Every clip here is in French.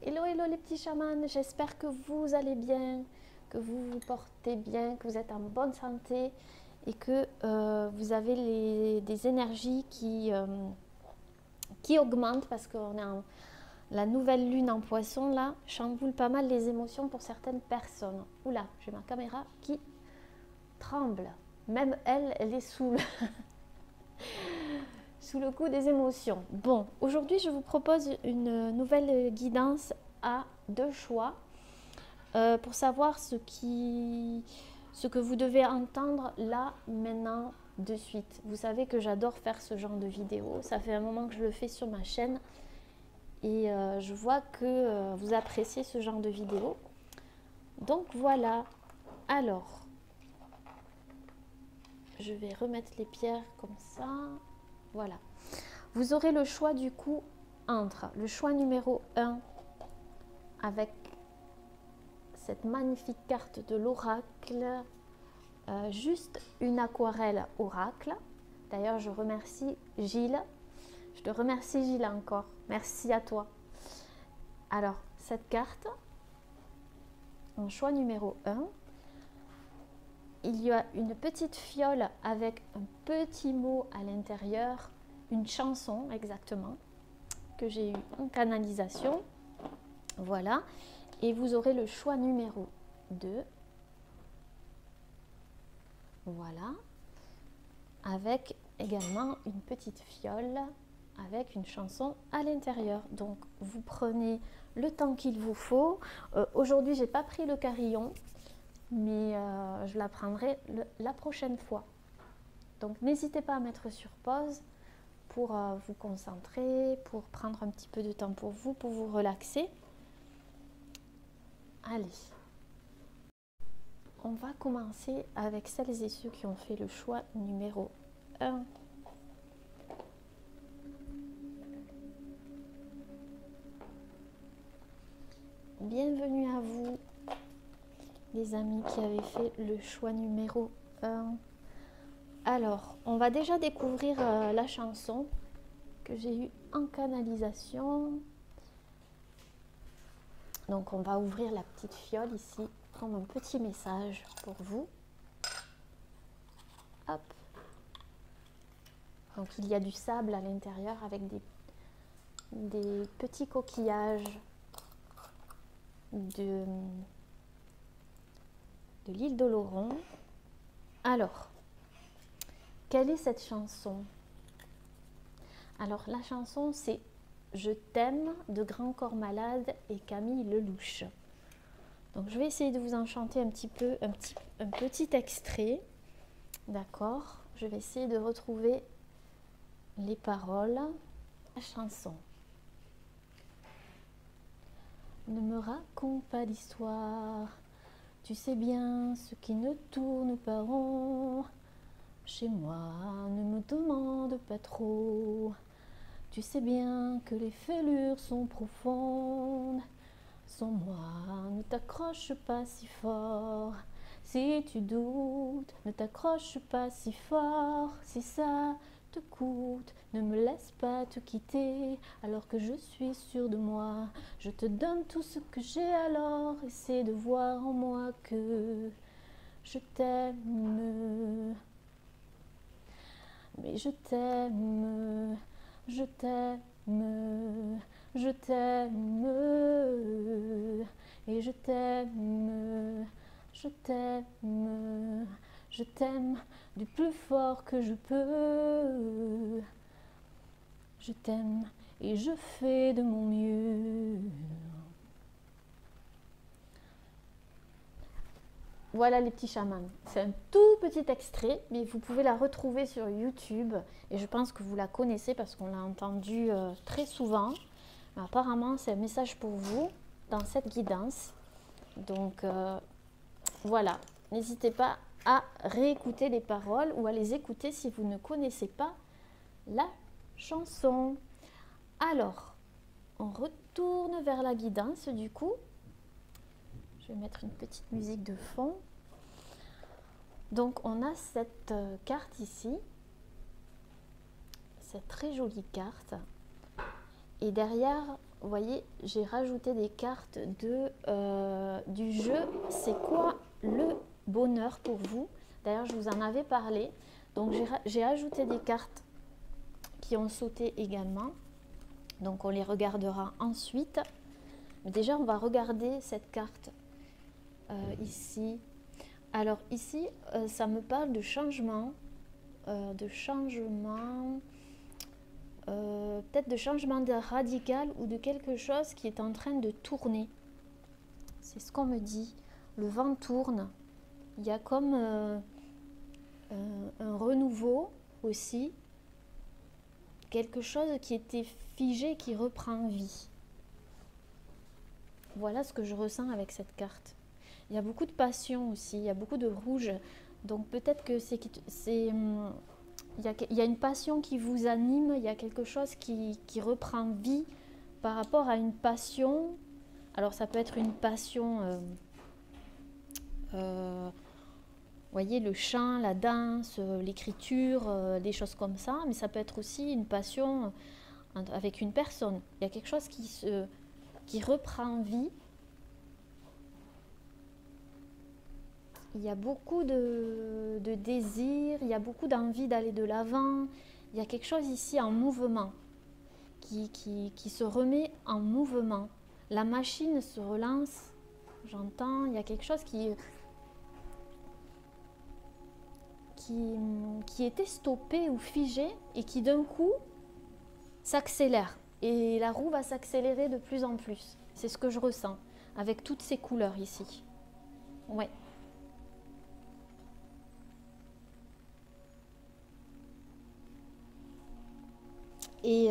Hello, hello les petits chamans, j'espère que vous allez bien, que vous vous portez bien, que vous êtes en bonne santé et que vous avez des énergies qui augmentent parce qu'on est la nouvelle lune en poisson là, chamboule pas mal les émotions pour certaines personnes. Oula, j'ai ma caméra qui tremble, même elle est sous le coup des émotions. Bon, aujourd'hui je vous propose une nouvelle guidance à deux choix pour savoir ce que vous devez entendre là, maintenant, de suite. Vous savez que j'adore faire ce genre de vidéo. Ça fait un moment que je le fais sur ma chaîne et je vois que vous appréciez ce genre de vidéo. Donc voilà. Alors, je vais remettre les pierres comme ça. Voilà. Vous aurez le choix du coup entre le choix numéro 1 avec cette magnifique carte de l'oracle, juste une aquarelle oracle. D'ailleurs, je remercie Gilles. Je te remercie Gilles encore. Merci à toi. Alors, cette carte, en choix numéro 1, il y a une petite fiole avec un petit mot à l'intérieur, une chanson exactement, que j'ai eu en canalisation. Voilà. Et vous aurez le choix numéro 2. Voilà. Avec également une petite fiole avec une chanson à l'intérieur. Donc vous prenez le temps qu'il vous faut. Aujourd'hui, j'ai pas pris le carillon, mais je la prendrai la prochaine fois. Donc n'hésitez pas à mettre sur pause pour vous concentrer, pour prendre un petit peu de temps pour vous relaxer. Allez, on va commencer avec celles et ceux qui ont fait le choix numéro 1. Bienvenue à vous, les amis qui avaient fait le choix numéro 1. Alors, on va déjà découvrir la chanson que j'ai eue en canalisation. Donc, on va ouvrir la petite fiole ici, comme un petit message pour vous. Hop. Donc, il y a du sable à l'intérieur avec des petits coquillages de l'île d'Oloron. Alors, quelle est cette chanson? Alors, la chanson, c'est « Je t'aime » de Grand Corps Malade et Camille Lelouch. Donc, je vais essayer de vous en chanter un petit extrait. D'accord? Je vais essayer de retrouver les paroles. La chanson. Ne me raconte pas d'histoire, tu sais bien ce qui ne tourne pas rond. Chez moi, ne me demande pas trop, tu sais bien que les fêlures sont profondes. Sans moi, ne t'accroche pas si fort. Si tu doutes, ne t'accroche pas si fort. Si ça te coûte, ne me laisse pas te quitter. Alors que je suis sûre de moi, je te donne tout ce que j'ai. Alors essaie de voir en moi que je t'aime. Mais je t'aime, je t'aime, je t'aime, et je t'aime, je t'aime, je t'aime du plus fort que je peux. Je t'aime et je fais de mon mieux. Voilà les petits chamans. C'est un tout petit extrait, mais vous pouvez la retrouver sur YouTube. Et je pense que vous la connaissez parce qu'on l'a entendue très souvent. Mais apparemment, c'est un message pour vous dans cette guidance. Donc voilà, n'hésitez pas à réécouter les paroles ou à les écouter si vous ne connaissez pas la chanson. Alors, on retourne vers la guidance du coup. Je vais mettre une petite musique de fond. Donc on a cette carte ici, cette très jolie carte. Et derrière, vous voyez, j'ai rajouté des cartes du jeu. C'est quoi le bonheur pour vous? D'ailleurs, je vous en avais parlé. Donc, j'ai ajouté des cartes qui ont sauté également. Donc, on les regardera ensuite. Mais déjà, on va regarder cette carte ici. Alors, ici, ça me parle de changement. Peut-être de changement radical ou de quelque chose qui est en train de tourner. C'est ce qu'on me dit. Le vent tourne. Il y a comme un renouveau aussi. Quelque chose qui était figé, qui reprend vie. Voilà ce que je ressens avec cette carte. Il y a beaucoup de passion aussi. Il y a beaucoup de rouge. Donc peut-être que il y a une passion qui vous anime, il y a quelque chose qui reprend vie par rapport à une passion. Alors ça peut être une passion, vous voyez, le chant, la danse, l'écriture, des choses comme ça, mais ça peut être aussi une passion avec une personne. Il y a quelque chose qui reprend vie. Il y a beaucoup de désir, il y a beaucoup d'envie d'aller de l'avant. Il y a quelque chose ici en mouvement, qui se remet en mouvement. La machine se relance, j'entends, il y a quelque chose qui était stoppé ou figé et qui d'un coup s'accélère. Et la roue va s'accélérer de plus en plus. C'est ce que je ressens avec toutes ces couleurs ici. Ouais. Et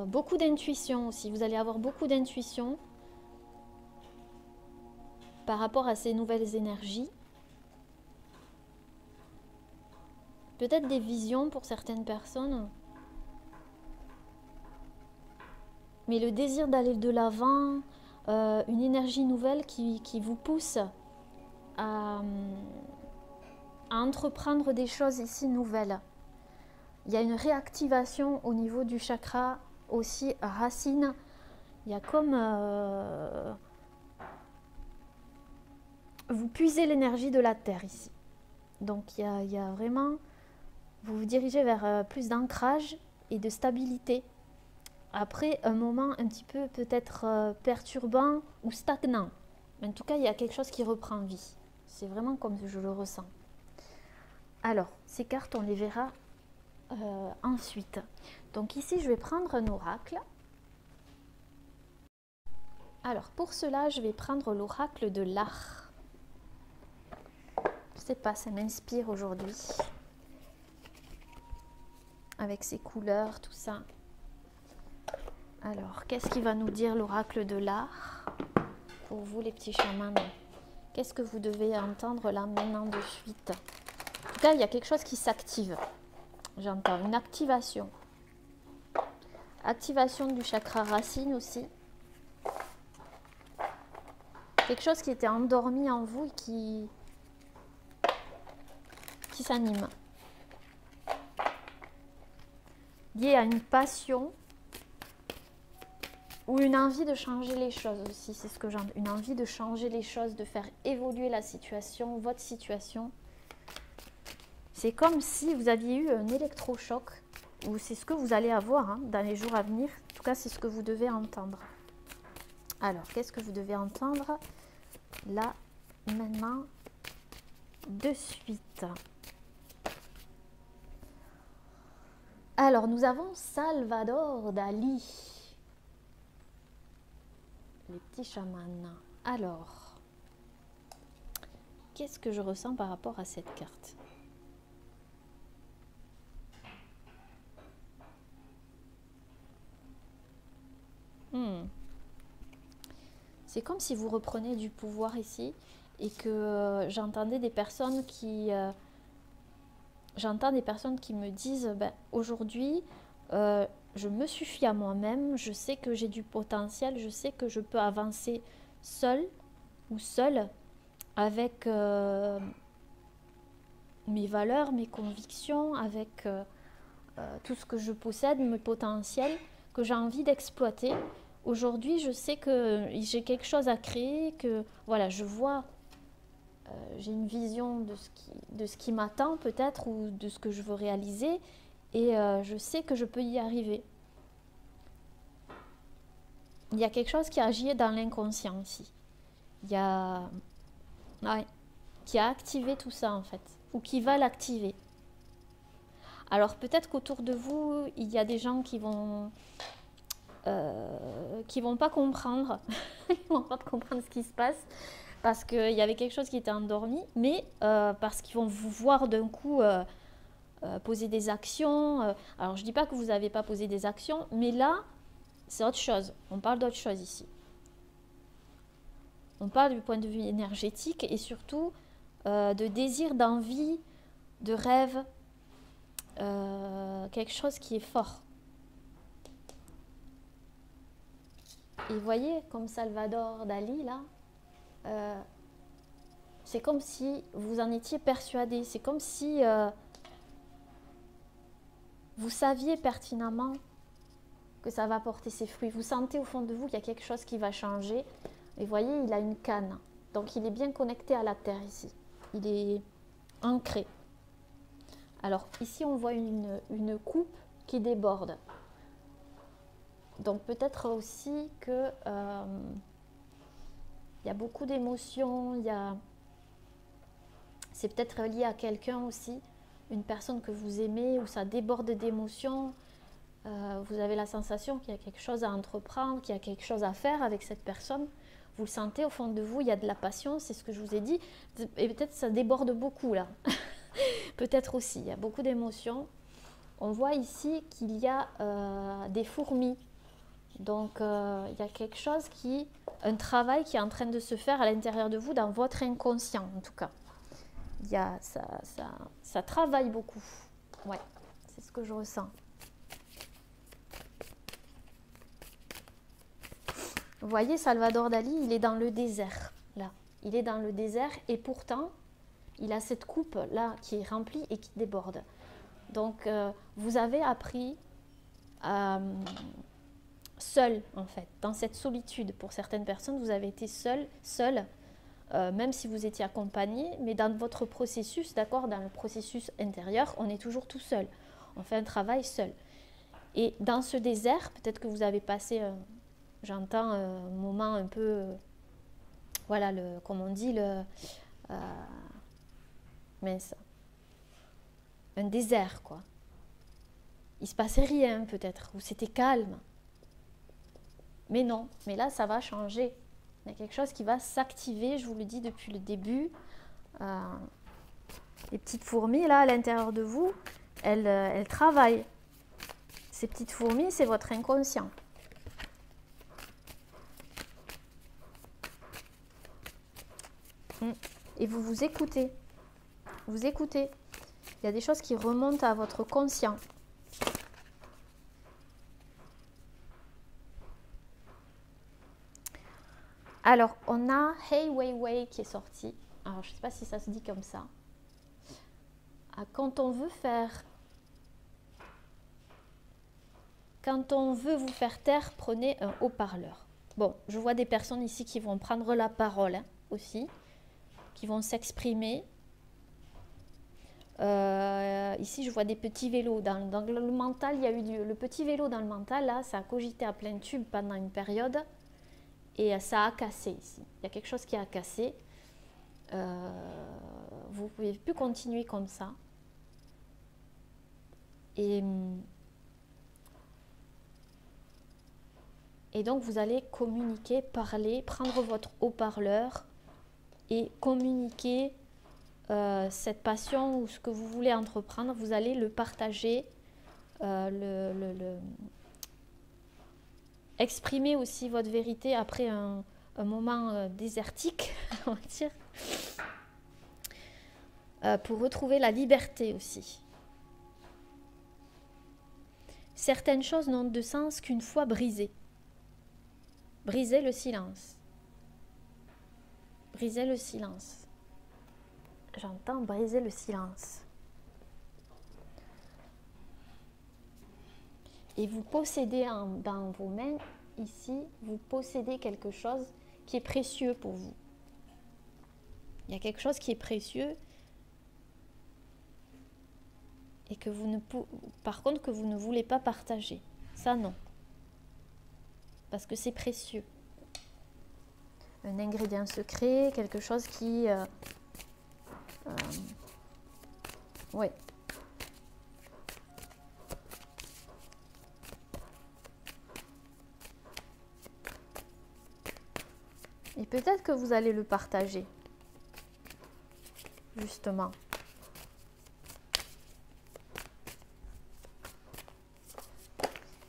beaucoup d'intuition aussi. Vous allez avoir beaucoup d'intuition par rapport à ces nouvelles énergies. Peut-être des visions pour certaines personnes. Mais le désir d'aller de l'avant, une énergie nouvelle qui vous pousse à entreprendre des choses ici nouvelles. Il y a une réactivation au niveau du chakra aussi racine. Il y a comme vous puisez l'énergie de la terre ici. Donc il y a vraiment, vous vous dirigez vers plus d'ancrage et de stabilité. Après un moment un petit peu peut-être perturbant ou stagnant. En tout cas, il y a quelque chose qui reprend vie. C'est vraiment comme je le ressens. Alors, ces cartes, on les verra ensuite. Donc ici, je vais prendre un oracle. Alors, pour cela, je vais prendre l'oracle de l'art. Je sais pas, ça m'inspire aujourd'hui. Avec ses couleurs, tout ça. Alors, qu'est-ce qui va nous dire l'oracle de l'art pour vous, les petits chamans? Qu'est-ce que vous devez entendre là maintenant de suite? En tout cas, il y a quelque chose qui s'active. J'entends une activation. Activation du chakra racine aussi. Quelque chose qui était endormi en vous et qui s'anime. Lié à une passion ou une envie de changer les choses aussi. C'est ce que j'ai. Une envie de changer les choses, de faire évoluer la situation, votre situation. C'est comme si vous aviez eu un électrochoc, ou c'est ce que vous allez avoir dans les jours à venir. En tout cas, c'est ce que vous devez entendre. Alors, qu'est-ce que vous devez entendre là, maintenant, de suite? Alors, nous avons Salvador Dali. Les petits chamans. Alors, qu'est-ce que je ressens par rapport à cette carte? C'est comme si vous reprenez du pouvoir ici et que j'entendais des personnes qui... j'entends des personnes qui me disent aujourd'hui, je me suffis à moi-même, je sais que j'ai du potentiel, je sais que je peux avancer seule ou seule avec mes valeurs, mes convictions, avec tout ce que je possède, mes potentiels. que j'ai envie d'exploiter. Aujourd'hui, je sais que j'ai quelque chose à créer, que voilà, je vois, j'ai une vision de ce qui m'attend peut-être ou de ce que je veux réaliser et je sais que je peux y arriver. Il y a quelque chose qui agit dans l'inconscient ici. Il y a... Ouais, qui a activé tout ça en fait, ou qui va l'activer. Alors peut-être qu'autour de vous, il y a des gens qui vont pas comprendre, ils vont pas comprendre ce qui se passe, parce qu'il y avait quelque chose qui était endormi, mais parce qu'ils vont vous voir d'un coup poser des actions. Alors je dis pas que vous n'avez pas posé des actions, mais là, c'est autre chose. On parle d'autre chose ici. On parle du point de vue énergétique et surtout de désir, d'envie, de rêve, quelque chose qui est fort. Et vous voyez, comme Salvador Dali, là, c'est comme si vous en étiez persuadé. C'est comme si vous saviez pertinemment que ça va porter ses fruits. Vous sentez au fond de vous qu'il y a quelque chose qui va changer. Et vous voyez, il a une canne. Donc, il est bien connecté à la terre ici. Il est ancré. Alors, ici, on voit une coupe qui déborde. Donc, peut-être aussi que il y a beaucoup d'émotions. C'est peut-être lié à quelqu'un aussi, une personne que vous aimez, où ça déborde d'émotions. Vous avez la sensation qu'il y a quelque chose à entreprendre, qu'il y a quelque chose à faire avec cette personne. Vous le sentez au fond de vous, il y a de la passion, c'est ce que je vous ai dit. Et peut-être ça déborde beaucoup là. Peut-être aussi, il y a beaucoup d'émotions. On voit ici qu'il y a des fourmis. Donc il y a quelque chose un travail qui est en train de se faire à l'intérieur de vous, dans votre inconscient en tout cas. Il y a, ça travaille beaucoup. Ouais, c'est ce que je ressens. Vous voyez, Salvador Dali, il est dans le désert, là. Il est dans le désert et pourtant, il a cette coupe là qui est remplie et qui déborde. Donc, vous avez appris seul, en fait, dans cette solitude. Pour certaines personnes, vous avez été seul, même si vous étiez accompagné, mais dans votre processus, d'accord, dans le processus intérieur, on est toujours tout seul. On fait un travail seul. Et dans ce désert, peut-être que vous avez passé... J'entends un moment un peu, voilà, comme on dit, mince, un désert, quoi. Il se passait rien, peut-être, ou c'était calme. Mais non, mais là, ça va changer. Il y a quelque chose qui va s'activer, je vous le dis depuis le début. Les petites fourmis, là, à l'intérieur de vous, elles travaillent. Ces petites fourmis, c'est votre inconscient. Et vous vous écoutez. Vous écoutez. Il y a des choses qui remontent à votre conscient. Alors, on a Hey Weiwei qui est sorti. Alors, je ne sais pas si ça se dit comme ça. Quand on veut vous faire taire, prenez un haut-parleur. Bon, je vois des personnes ici qui vont prendre la parole aussi, qui vont s'exprimer. Ici, je vois des petits vélos. Dans le mental, il y a eu le petit vélo dans le mental. Là, ça a cogité à plein tube pendant une période. Et ça a cassé ici. Il y a quelque chose qui a cassé. Vous ne pouvez plus continuer comme ça. Et donc, vous allez communiquer, parler, prendre votre haut-parleur et communiquer cette passion ou ce que vous voulez entreprendre. Vous allez le partager, exprimer aussi votre vérité après un moment désertique, on va dire, pour retrouver la liberté aussi. Certaines choses n'ont de sens qu'une fois brisées. Brisez le silence. Brisez le silence. J'entends briser le silence. Et vous possédez dans vos mains, ici, vous possédez quelque chose qui est précieux pour vous. Il y a quelque chose qui est précieux et que vous ne par contre que vous ne voulez pas partager. Ça non. Parce que c'est précieux. Un ingrédient secret, quelque chose qui... ouais. Et peut-être que vous allez le partager. Justement.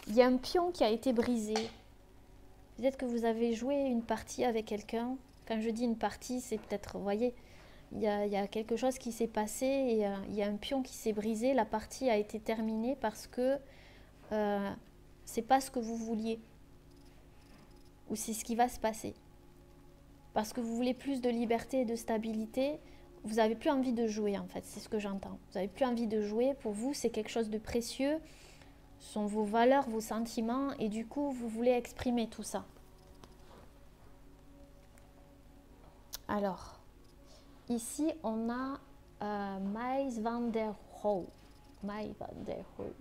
Il y a un pion qui a été brisé. Peut-être que vous avez joué une partie avec quelqu'un. Quand je dis une partie, c'est peut-être, vous voyez, il y a quelque chose qui s'est passé et il y a un pion qui s'est brisé. La partie a été terminée parce que c'est pas ce que vous vouliez. Ou c'est ce qui va se passer. Parce que vous voulez plus de liberté et de stabilité. Vous n'avez plus envie de jouer, en fait. C'est ce que j'entends. Vous n'avez plus envie de jouer. Pour vous, c'est quelque chose de précieux. Ce sont vos valeurs, vos sentiments. Et du coup, vous voulez exprimer tout ça. Alors, ici, on a Mies van der Rohe. Mies van der Rohe.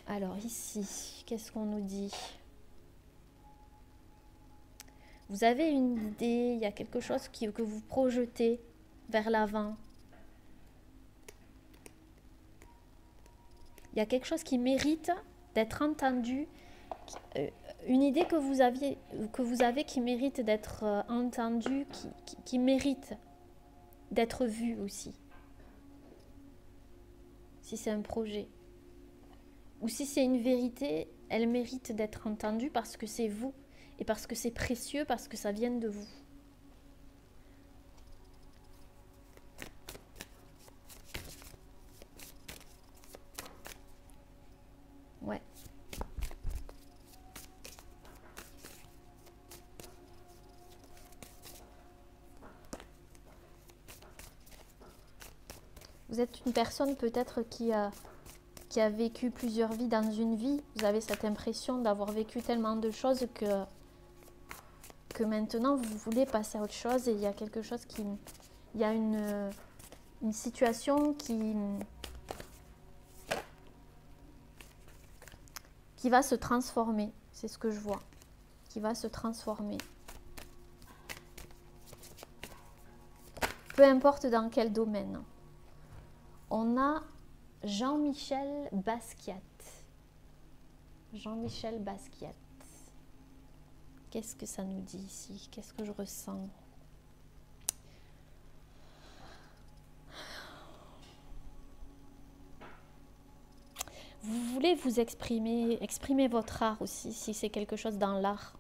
Alors, ici, qu'est-ce qu'on nous dit ? Vous avez une idée, il y a quelque chose que vous projetez vers l'avant. Il y a quelque chose qui mérite d'être entendu. Une idée que vous avez qui mérite d'être entendue, qui mérite d'être vue aussi. Si c'est un projet. Ou si c'est une vérité, elle mérite d'être entendue parce que c'est vous. Et parce que c'est précieux, parce que ça vient de vous. Ouais. Vous êtes une personne peut-être qui a vécu plusieurs vies dans une vie. Vous avez cette impression d'avoir vécu tellement de choses que maintenant vous voulez passer à autre chose et il y a quelque chose qui... Il y a une situation qui va se transformer. C'est ce que je vois. Qui va se transformer. Peu importe dans quel domaine. On a Jean-Michel Basquiat. Jean-Michel Basquiat. Qu'est-ce que ça nous dit ici? Qu'est-ce que je ressens? Vous voulez vous exprimer votre art aussi, si c'est quelque chose dans l'art.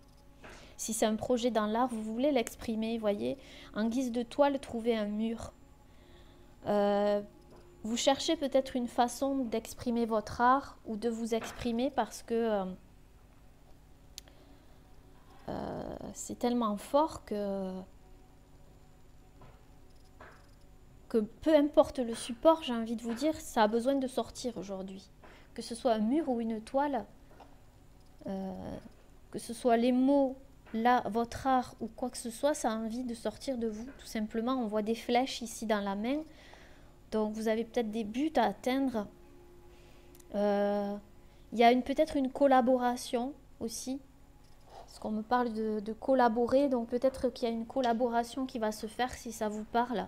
Si c'est un projet dans l'art, vous voulez l'exprimer, voyez. En guise de toile, trouver un mur. Vous cherchez peut-être une façon d'exprimer votre art ou de vous exprimer parce que c'est tellement fort que peu importe le support, j'ai envie de vous dire, ça a besoin de sortir aujourd'hui. Que ce soit un mur ou une toile, que ce soit les mots, là, votre art ou quoi que ce soit, ça a envie de sortir de vous. Tout simplement, on voit des flèches ici dans la main. Donc, vous avez peut-être des buts à atteindre. Il y a peut-être une collaboration aussi. Parce qu'on me parle de collaborer. Donc, peut-être qu'il y a une collaboration qui va se faire si ça vous parle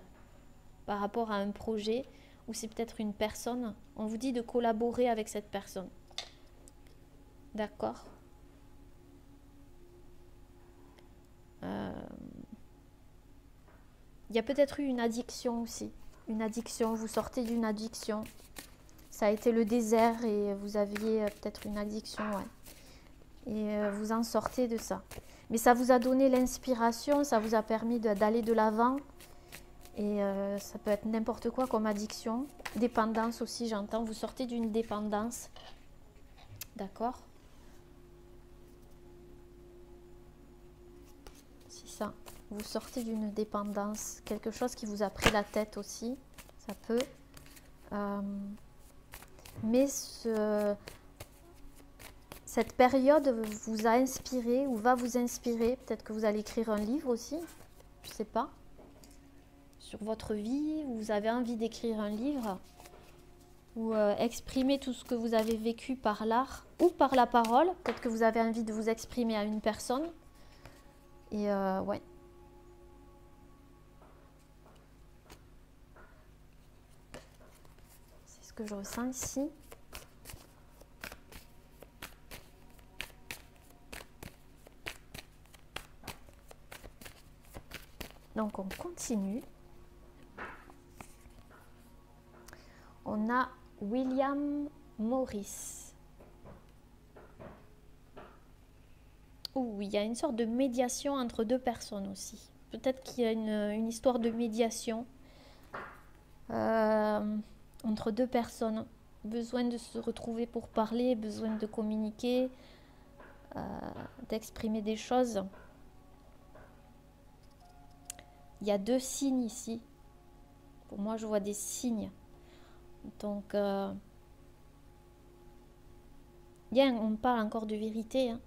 par rapport à un projet. Ou c'est peut-être une personne. On vous dit de collaborer avec cette personne. D'accord ? Il y a peut-être eu une addiction aussi. Une addiction, vous sortez d'une addiction. Ça a été le désert et vous aviez peut-être une addiction, ouais. Et vous en sortez de ça. Mais ça vous a donné l'inspiration, ça vous a permis d'aller de l'avant. Et ça peut être n'importe quoi comme addiction. Dépendance aussi, j'entends. Vous sortez d'une dépendance. D'accord ? C'est ça. Vous sortez d'une dépendance. Quelque chose qui vous a pris la tête aussi. Ça peut. Mais cette période vous a inspiré ou va vous inspirer. Peut-être que vous allez écrire un livre aussi, je ne sais pas, sur votre vie. Vous avez envie d'écrire un livre ou exprimer tout ce que vous avez vécu par l'art ou par la parole. Peut-être que vous avez envie de vous exprimer à une personne. Et ouais. C'est ce que je ressens ici. Donc on continue. On a William Morris. Ouh, il y a une sorte de médiation entre deux personnes aussi. Peut-être qu'il y a une histoire de médiation entre deux personnes. Besoin de se retrouver pour parler, besoin de communiquer, d'exprimer des choses. Il y a deux signes ici. Pour moi, je vois des signes. Donc, on parle encore de vérité. Hein.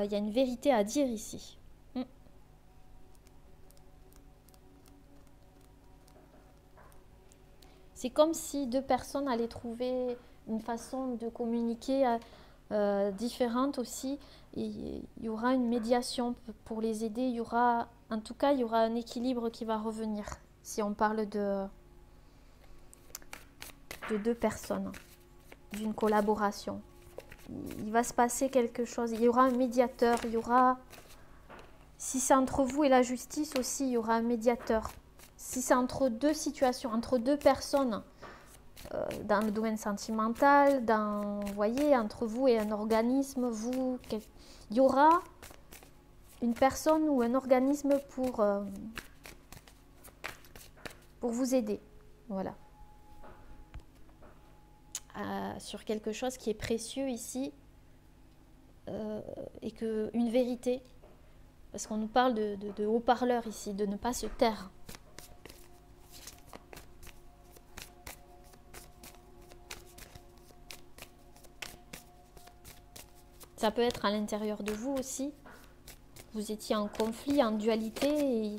Il y a une vérité à dire ici. C'est comme si deux personnes allaient trouver une façon de communiquer différente aussi. Et il y aura une médiation pour les aider. Il y aura, en tout cas, il y aura un équilibre qui va revenir. Si on parle de deux personnes, d'une collaboration. Il va se passer quelque chose. Il y aura un médiateur. Il y aura, si c'est entre vous et la justice aussi, il y aura un médiateur. Si c'est entre deux situations, entre deux personnes, dans le domaine sentimental, vous voyez, entre vous et un organisme, il y aura une personne ou un organisme pour vous aider. Voilà. Sur quelque chose qui est précieux ici et une vérité. Parce qu'on nous parle de haut-parleur ici, de ne pas se taire. Ça peut être à l'intérieur de vous aussi. Vous étiez en conflit, en dualité.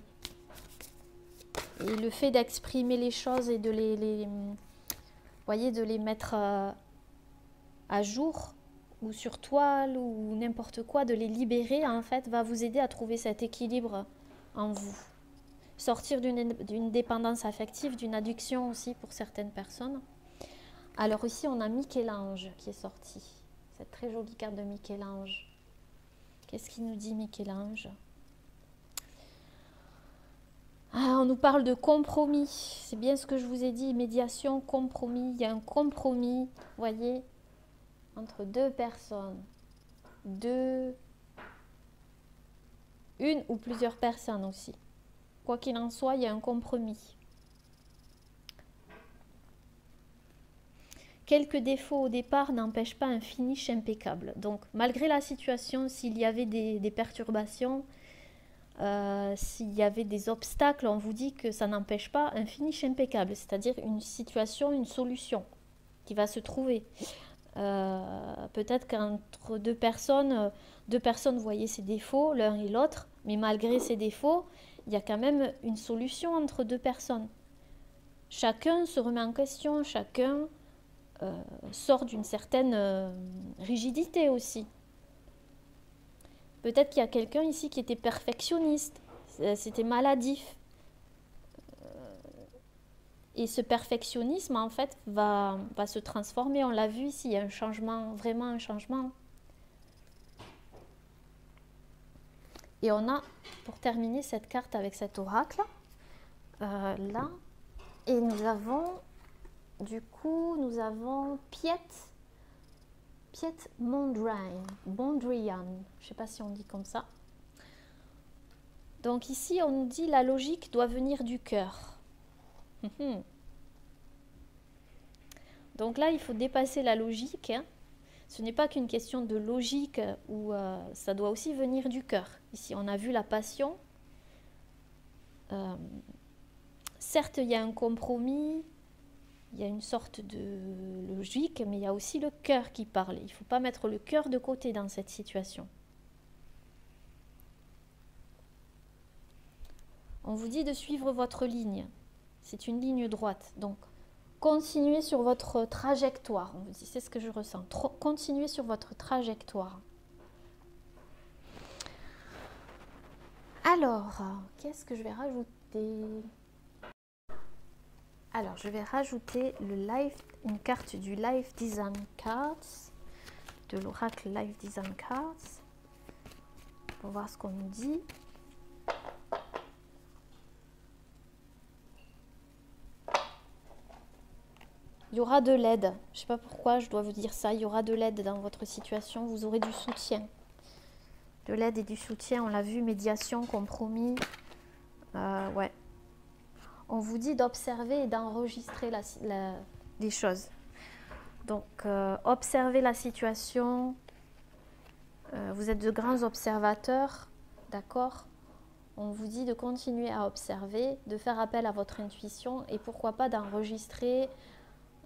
Et le fait d'exprimer les choses et de de les mettre à jour ou sur toile ou n'importe quoi, de les libérer, en fait, va vous aider à trouver cet équilibre en vous. Sortir d'une dépendance affective, d'une addiction aussi pour certaines personnes. Alors ici, on a Michel-Ange qui est sorti. Cette très jolie carte de Michel-Ange. Qu'est-ce qu'il nous dit, Michel-Ange? On nous parle de compromis. C'est bien ce que je vous ai dit, médiation, compromis. Il y a un compromis, vous voyez, entre deux personnes. Une ou plusieurs personnes aussi. Quoi qu'il en soit, il y a un compromis. Quelques défauts au départ n'empêchent pas un finish impeccable. Donc, malgré la situation, s'il y avait des perturbations, s'il y avait des obstacles, on vous dit que ça n'empêche pas un finish impeccable, c'est-à-dire une situation, une solution qui va se trouver. Peut-être qu'entre deux personnes voyaient ces défauts, l'un et l'autre, mais malgré ces défauts, il y a quand même une solution entre deux personnes. Chacun se remet en question, chacun sort d'une certaine rigidité aussi. Peut-être qu'il y a quelqu'un ici qui était perfectionniste, c'était maladif. Et ce perfectionnisme, en fait, va se transformer. On l'a vu ici, il y a un changement, vraiment un changement. Et on a, pour terminer cette carte avec cet oracle, là, et nous avons, du coup, nous avons Piet Mondrian, je ne sais pas si on dit comme ça. Donc ici, on nous dit la logique doit venir du cœur. Donc là, il faut dépasser la logique. Hein. Ce n'est pas qu'une question de logique où ça doit aussi venir du cœur. Ici, on a vu la passion. Certes, il y a un compromis, il y a une sorte de logique, mais il y a aussi le cœur qui parle. Il ne faut pas mettre le cœur de côté dans cette situation. On vous dit de suivre votre ligne. C'est une ligne droite. Donc, continuez sur votre trajectoire. On vous dit, c'est ce que je ressens. Continuez sur votre trajectoire. Alors, qu'est-ce que je vais rajouter? Alors, je vais rajouter une carte du Life Design Cards, de l'oracle Life Design Cards, pour voir ce qu'on nous dit. Il y aura de l'aide. Je ne sais pas pourquoi je dois vous dire ça. Il y aura de l'aide dans votre situation. Vous aurez du soutien. De l'aide et du soutien, on l'a vu, médiation, compromis. Ouais. On vous dit d'observer et d'enregistrer les choses. Donc, observez la situation. Vous êtes de grands observateurs, d'accord? On vous dit de continuer à observer, de faire appel à votre intuition et pourquoi pas d'enregistrer.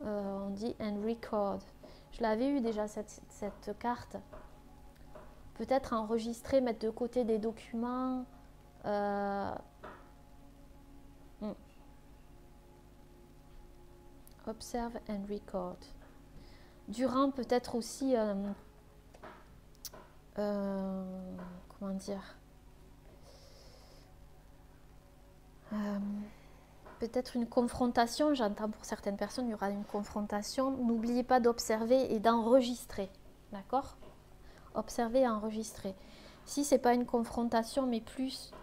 On dit and record. Je l'avais eu déjà cette carte. Peut-être enregistrer, mettre de côté des documents. Observe and record. Durant peut-être aussi, comment dire, peut-être une confrontation. J'entends pour certaines personnes, il y aura une confrontation. N'oubliez pas d'observer et d'enregistrer. D'accord? Observer et enregistrer. Si ce n'est pas une confrontation, mais plus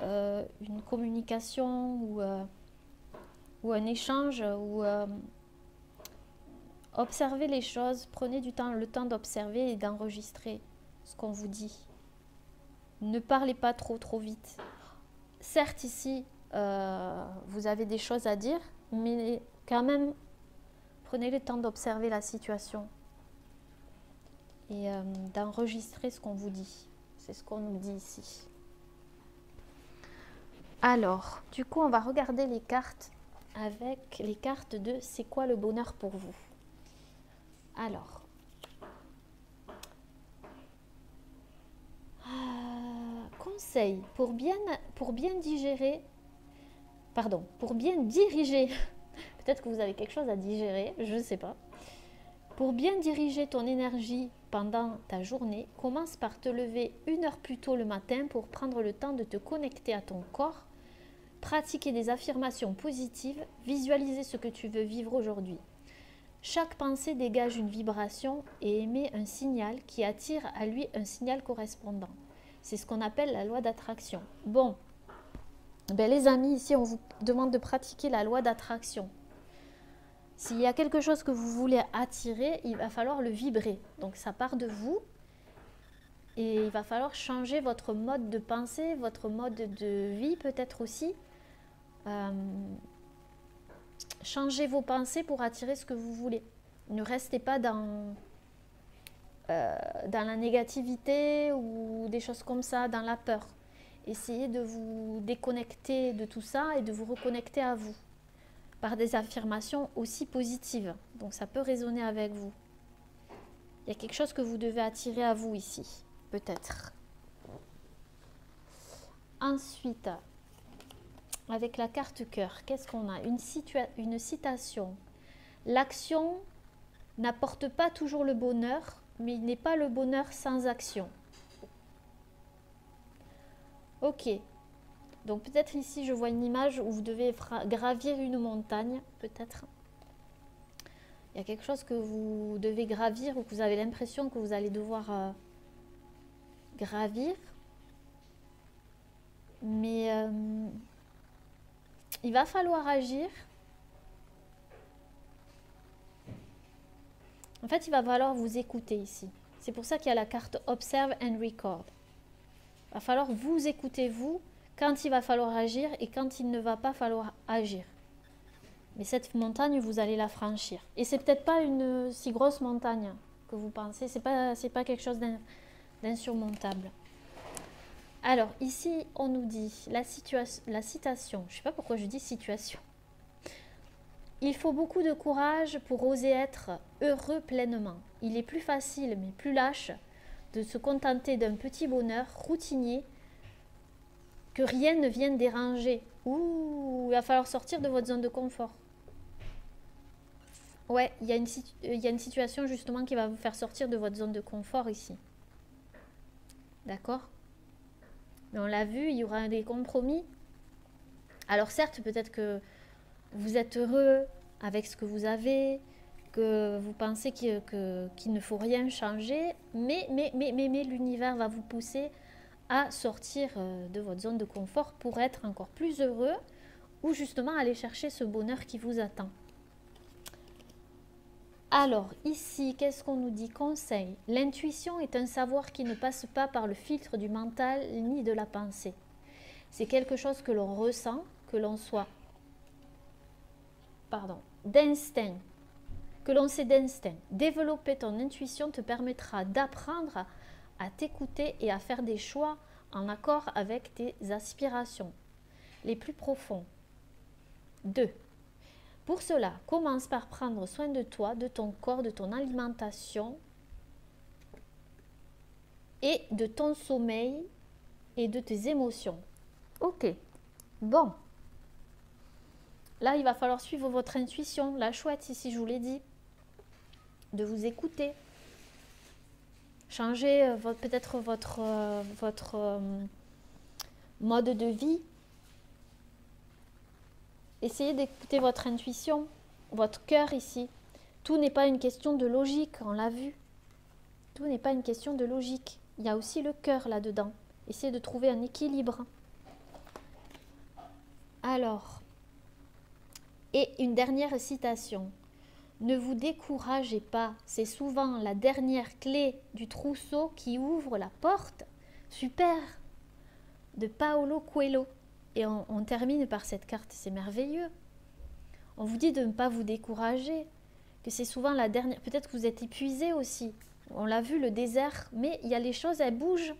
une communication ou un échange, ou observez les choses, prenez le temps d'observer et d'enregistrer ce qu'on vous dit. Ne parlez pas trop vite. Certes, ici, vous avez des choses à dire, mais quand même, prenez le temps d'observer la situation et d'enregistrer ce qu'on vous dit. C'est ce qu'on nous dit ici. Alors, du coup, on va regarder les cartes avec les cartes de « C'est quoi le bonheur pour vous ?» Alors, conseil pour bien digérer, pour bien diriger, peut-être que vous avez quelque chose à digérer, je ne sais pas. Pour bien diriger ton énergie pendant ta journée, commence par te lever 1 heure plus tôt le matin pour prendre le temps de te connecter à ton corps, pratiquer des affirmations positives, visualiser ce que tu veux vivre aujourd'hui. Chaque pensée dégage une vibration et émet un signal qui attire à lui un signal correspondant. C'est ce qu'on appelle la loi d'attraction. Bon, ben les amis, ici on vous demande de pratiquer la loi d'attraction. S'il y a quelque chose que vous voulez attirer, il va falloir le vibrer. Donc ça part de vous et il va falloir changer votre mode de pensée, votre mode de vie peut-être aussi. Changez vos pensées pour attirer ce que vous voulez. Ne restez pas dans la négativité ou des choses comme ça, dans la peur. Essayez de vous déconnecter de tout ça et de vous reconnecter à vous par des affirmations aussi positives. Donc ça peut résonner avec vous. Il y a quelque chose que vous devez attirer à vous ici, peut-être. Ensuite, avec la carte cœur, qu'est-ce qu'on a? Une citation. L'action n'apporte pas toujours le bonheur, mais il n'est pas le bonheur sans action. Ok. Donc peut-être ici, je vois une image où vous devez gravir une montagne, peut-être. Il y a quelque chose que vous devez gravir ou que vous avez l'impression que vous allez devoir gravir. Mais il va falloir agir. En fait, il va falloir vous écouter ici. C'est pour ça qu'il y a la carte Observe and Record. Il va falloir vous écouter, vous, quand il va falloir agir et quand il ne va pas falloir agir. Mais cette montagne, vous allez la franchir. Et c'est peut-être pas une si grosse montagne que vous pensez. C'est pas quelque chose d'insurmontable. Alors, ici, on nous dit la citation. Je ne sais pas pourquoi je dis situation. Il faut beaucoup de courage pour oser être heureux pleinement. Il est plus facile, mais plus lâche, de se contenter d'un petit bonheur routinier que rien ne vienne déranger. Ouh, il va falloir sortir de votre zone de confort. Ouais, il y a une situation justement qui va vous faire sortir de votre zone de confort ici. D'accord? Mais on l'a vu, il y aura des compromis. Alors certes, peut-être que vous êtes heureux avec ce que vous avez, que vous pensez qu'il ne faut rien changer, mais l'univers va vous pousser à sortir de votre zone de confort pour être encore plus heureux ou justement aller chercher ce bonheur qui vous attend. Alors ici, qu'est-ce qu'on nous dit? Conseil. L'intuition est un savoir qui ne passe pas par le filtre du mental ni de la pensée. C'est quelque chose que l'on ressent, que l'on soit d'instinct, que l'on sait d'instinct. Développer ton intuition te permettra d'apprendre à t'écouter et à faire des choix en accord avec tes aspirations les plus profonds. 2. Pour cela, commence par prendre soin de toi, de ton corps, de ton alimentation et de ton sommeil et de tes émotions. Ok, bon. Là, il va falloir suivre votre intuition. La chouette, ici, je vous l'ai dit, de vous écouter. Changer peut-être votre mode de vie. Essayez d'écouter votre intuition, votre cœur ici. Tout n'est pas une question de logique, on l'a vu. Tout n'est pas une question de logique. Il y a aussi le cœur là-dedans. Essayez de trouver un équilibre. Alors, et une dernière citation. Ne vous découragez pas, c'est souvent la dernière clé du trousseau qui ouvre la porte. Super! De Paolo Coelho. Et on termine par cette carte, c'est merveilleux. On vous dit de ne pas vous décourager, que c'est souvent la dernière... Peut-être que vous êtes épuisé aussi. On l'a vu, le désert, mais il y a les choses, elles bougent.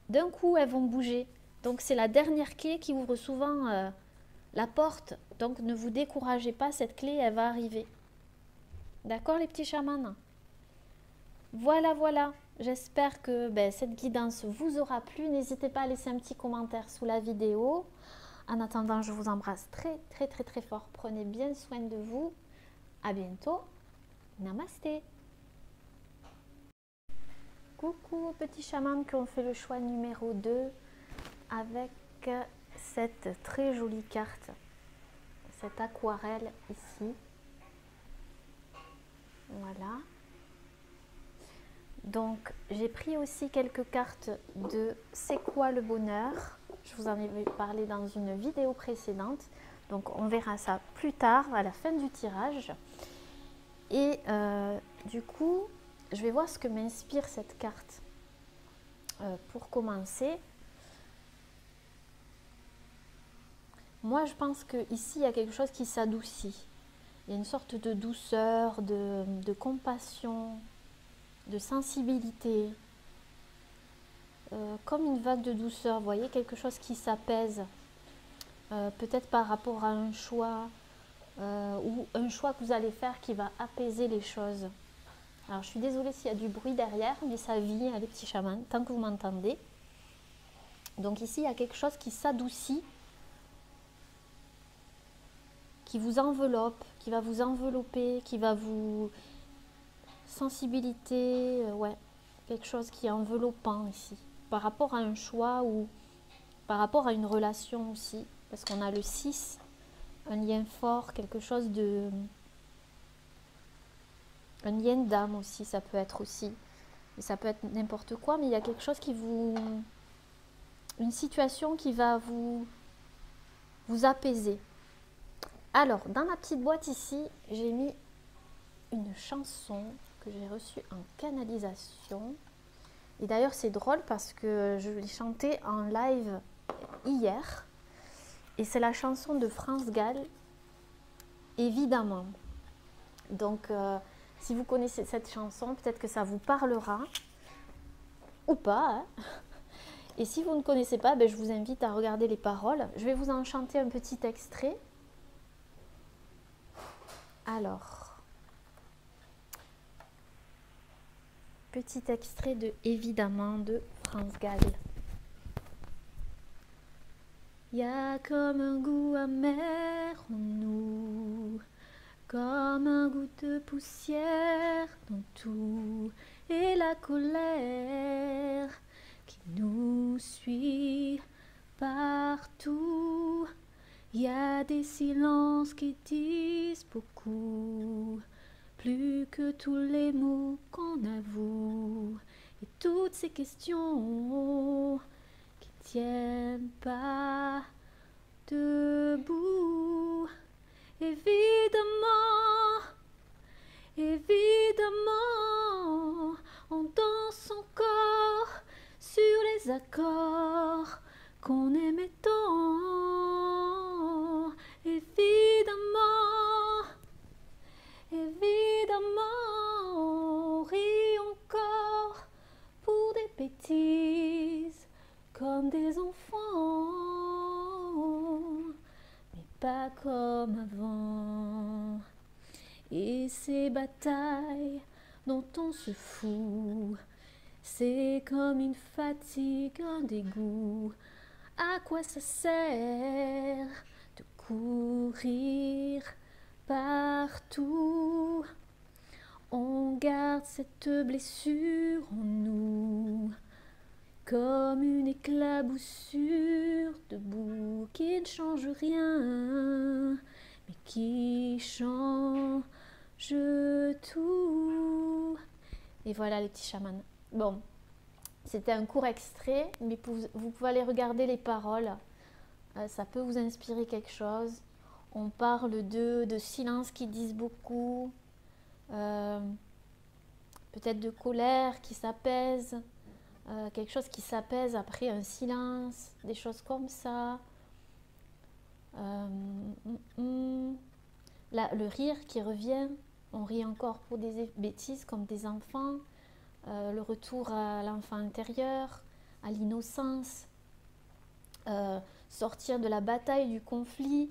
D'un coup, elles vont bouger. Donc, c'est la dernière clé qui ouvre souvent la porte. Donc, ne vous découragez pas, cette clé, elle va arriver. D'accord, les petits chamans? Voilà, voilà. J'espère que cette guidance vous aura plu. N'hésitez pas à laisser un petit commentaire sous la vidéo. En attendant, je vous embrasse très, très, très, très fort. Prenez bien soin de vous. À bientôt. Namasté. Coucou aux petits chamans qui ont fait le choix numéro 2 avec cette très jolie carte. Cette aquarelle ici. Voilà. Donc, j'ai pris aussi quelques cartes de C'est quoi le bonheur? Je vous en ai parlé dans une vidéo précédente. Donc, on verra ça plus tard, à la fin du tirage. Et du coup, je vais voir ce que m'inspire cette carte. Pour commencer, moi, je pense qu'ici, il y a quelque chose qui s'adoucit. Il y a une sorte de douceur, de compassion, de sensibilité, comme une vague de douceur, vous voyez, quelque chose qui s'apaise, peut-être par rapport à un choix ou un choix que vous allez faire qui va apaiser les choses. Alors je suis désolée s'il y a du bruit derrière, mais ça vit, les petits chamans, tant que vous m'entendez. Donc ici, il y a quelque chose qui s'adoucit, qui vous enveloppe, qui va vous envelopper, qui va vous... Sensibilité, ouais, quelque chose qui est enveloppant ici, par rapport à un choix ou par rapport à une relation aussi, parce qu'on a le 6, un lien fort, quelque chose de... Un lien d'âme aussi, ça peut être aussi, et ça peut être n'importe quoi, mais il y a quelque chose qui vous... Une situation qui va vous apaiser. Alors, dans ma petite boîte ici, j'ai mis une chanson que j'ai reçue en canalisation. Et d'ailleurs, c'est drôle parce que je l'ai chantée en live hier. Et c'est la chanson de France Gall, évidemment. Donc, si vous connaissez cette chanson, peut-être que ça vous parlera. Ou pas. Hein. Et si vous ne connaissez pas, je vous invite à regarder les paroles. Je vais vous en chanter un petit extrait. Alors, petit extrait de Évidemment de France Gall. Y a comme un goût amer en nous, comme un goût de poussière dans tout, et la colère qui nous suit partout. Y a des silences qui disent beaucoup, plus que tous les mots qu'on avoue, et toutes ces questions qui tiennent pas debout. Évidemment, évidemment, on danse encore sur les accords qu'on aimait tant. Évidemment, évidemment, on rit encore pour des bêtises comme des enfants, mais pas comme avant. Et ces batailles dont on se fout, c'est comme une fatigue, un dégoût. À quoi ça sert de courir partout? On garde cette blessure en nous, comme une éclaboussure debout qui ne change rien, mais qui change tout. Et voilà les petits chamans. Bon, c'était un court extrait, mais vous pouvez aller regarder les paroles. Ça peut vous inspirer quelque chose. On parle de silence qui disent beaucoup, peut-être de colère qui s'apaise, quelque chose qui s'apaise après un silence, des choses comme ça. Là, le rire qui revient, on rit encore pour des bêtises comme des enfants. Le retour à l'enfant intérieur, à l'innocence, sortir de la bataille, du conflit,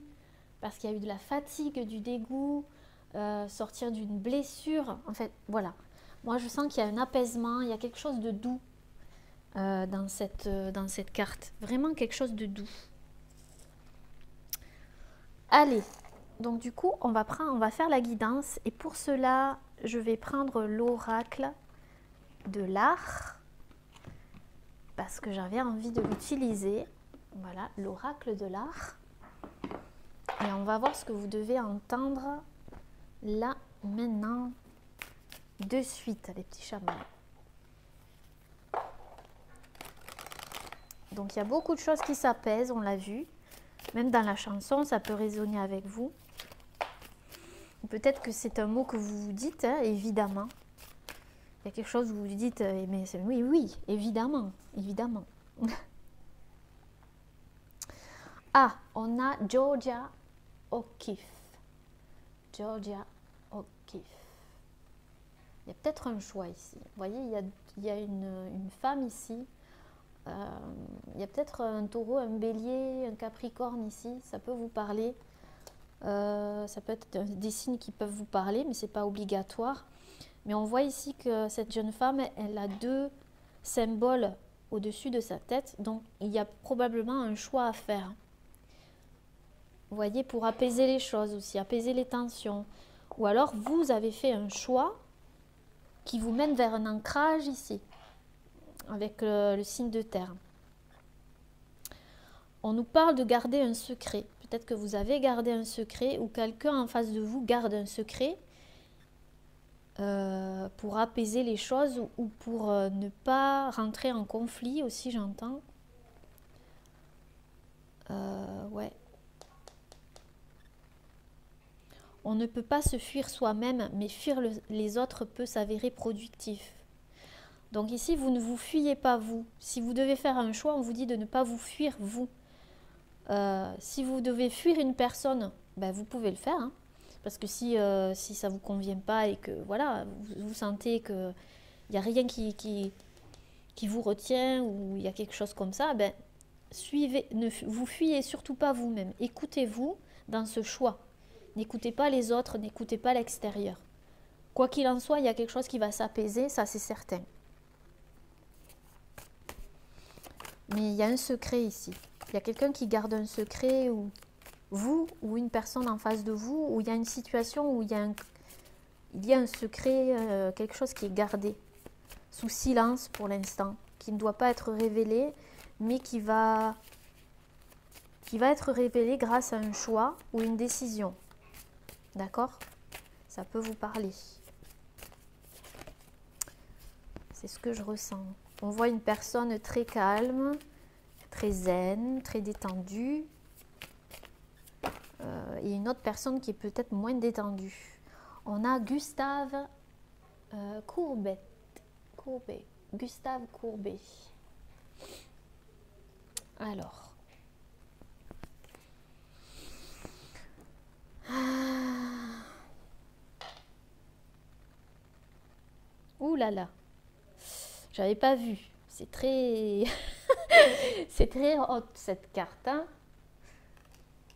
parce qu'il y a eu de la fatigue, du dégoût, sortir d'une blessure. En fait, voilà. Moi, je sens qu'il y a un apaisement, il y a quelque chose de doux dans cette carte. Vraiment quelque chose de doux. Allez, donc du coup, on va faire la guidance. Et pour cela, je vais prendre l'oracle de l'art parce que j'avais envie de l'utiliser. Voilà, l'oracle de l'art. Et on va voir ce que vous devez entendre là, maintenant, de suite, les petits chamans. Donc, il y a beaucoup de choses qui s'apaisent, on l'a vu. Même dans la chanson, ça peut résonner avec vous. Peut-être que c'est un mot que vous vous dites, hein, évidemment. Il y a quelque chose où vous vous dites, mais oui, oui, évidemment, évidemment. Ah, on a Georgia O'Keeffe. Georgia O'Keeffe. Il y a peut-être un choix ici. Vous voyez, il y a une femme ici. Il y a peut-être un taureau, un bélier, un capricorne ici. Ça peut vous parler. Ça peut être des signes qui peuvent vous parler, mais ce n'est pas obligatoire. Mais on voit ici que cette jeune femme, elle a deux symboles au-dessus de sa tête. Donc, il y a probablement un choix à faire. Vous voyez, pour apaiser les choses aussi, apaiser les tensions. Ou alors, vous avez fait un choix qui vous mène vers un ancrage ici, avec le signe de terre. On nous parle de garder un secret. Peut-être que vous avez gardé un secret ou quelqu'un en face de vous garde un secret pour apaiser les choses ou pour ne pas rentrer en conflit aussi, j'entends. Ouais. On ne peut pas se fuir soi-même, mais fuir les autres peut s'avérer productif. Donc ici, vous ne vous fuyez pas vous. Si vous devez faire un choix, on vous dit de ne pas vous fuir vous. Si vous devez fuir une personne, ben vous pouvez le faire. Hein. Parce que si ça ne vous convient pas et que voilà, vous sentez qu'il n'y a rien qui vous retient ou il y a quelque chose comme ça, ben, suivez, ne vous fuyez surtout pas vous-même. Écoutez-vous dans ce choix N'écoutez pas les autres, n'écoutez pas l'extérieur. Quoi qu'il en soit, il y a quelque chose qui va s'apaiser, ça c'est certain. Mais il y a un secret ici. Il y a quelqu'un qui garde un secret, ou vous, ou une personne en face de vous, ou il y a une situation où il y a un secret, quelque chose qui est gardé sous silence pour l'instant, qui ne doit pas être révélé, mais qui va être révélé grâce à un choix ou une décision. D'accord? Ça peut vous parler. C'est ce que je ressens. On voit une personne très calme, très zen, très détendue. Et une autre personne qui est peut-être moins détendue. On a Gustave Courbet. Gustave Courbet. Alors. Ouh là là. J'avais pas vu. C'est très... c'est très haute cette carte. Hein.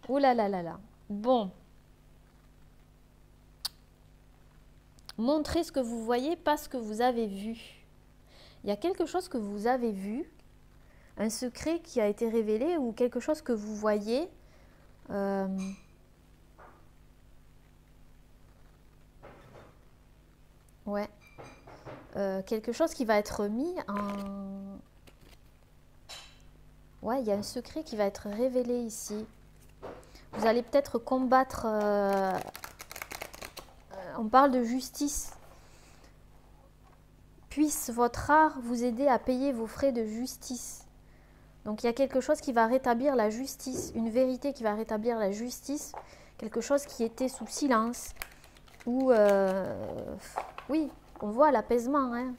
Ouh là là là là. Bon. Montrez ce que vous voyez, pas ce que vous avez vu. Il y a quelque chose que vous avez vu, un secret qui a été révélé ou quelque chose que vous voyez. Ouais. Quelque chose qui va être mis en... Ouais, il y a un secret qui va être révélé ici. Vous allez peut-être combattre... on parle de justice. Puisse votre art vous aider à payer vos frais de justice. Donc il y a quelque chose qui va rétablir la justice, une vérité qui va rétablir la justice, quelque chose qui était sous silence. Ou... oui, on voit l'apaisement. Hein.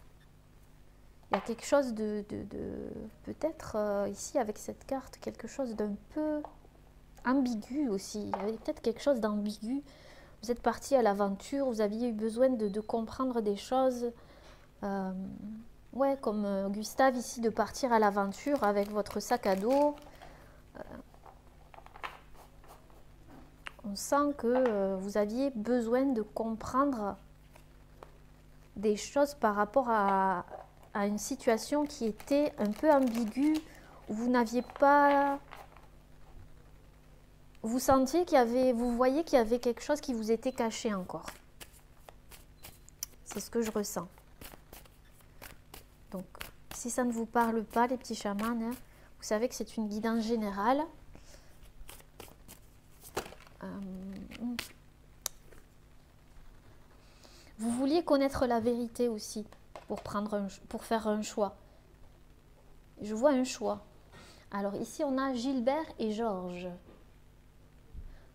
Il y a quelque chose de peut-être ici avec cette carte, quelque chose d'un peu ambigu aussi. Il y avait peut-être quelque chose d'ambigu. Vous êtes parti à l'aventure, vous aviez eu besoin de comprendre des choses. Ouais, comme Gustave ici, de partir à l'aventure avec votre sac à dos. On sent que vous aviez besoin de comprendre des choses par rapport à une situation qui était un peu ambiguë, où vous n'aviez pas... Vous sentiez qu'il y avait... Vous voyez qu'il y avait quelque chose qui vous était caché encore. C'est ce que je ressens. Donc, si ça ne vous parle pas, les petits chamans, hein, vous savez que c'est une guidance générale. Vous vouliez connaître la vérité aussi pour faire un choix. Je vois un choix. Alors ici, on a Gilbert et Georges.